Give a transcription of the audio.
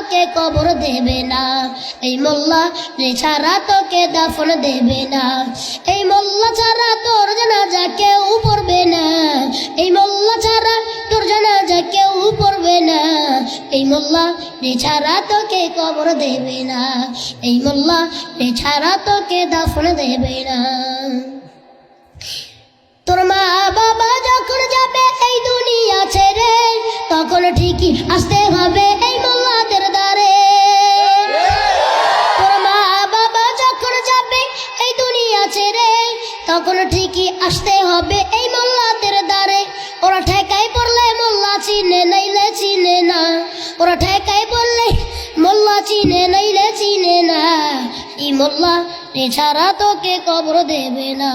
তোকে কবর দেবে না, এই মোল্লা রে ছাড়া তোকে দাফন দেবে না, এই মোল্লা ছাড়া তোর জানাজা কেউ পড়বে না, এই মোল্লা ছাড়া তোর জানাজা কেউ পড়বে না, এই মোল্লা রে ছাড়া তোকে কবর দেবে না, এই মোল্লা রে ছাড়া তোকে দাফন দেবে না। তোর মা বাবা যখন যাবে এই দুনিয়া ছেড়ে, তখন ঠিকই আসতে হবে এই মোল্লাদের দ্বারে। তোর মা বাবা যখন যাবে এই দুনিয়া ছেড়ে, তখন ঠিকই আসতে হবে এই মোল্লাদের দ্বারে। ওরা ঠেকায় পড়লে মোল্লা চিনে নাইলে চিনে না, ওরা ঠেকায় পড়লে মোল্লা চিনে নাইলে চিনে না, এই মোল্লা রে ছাড়া তোকে কবর দেবে না।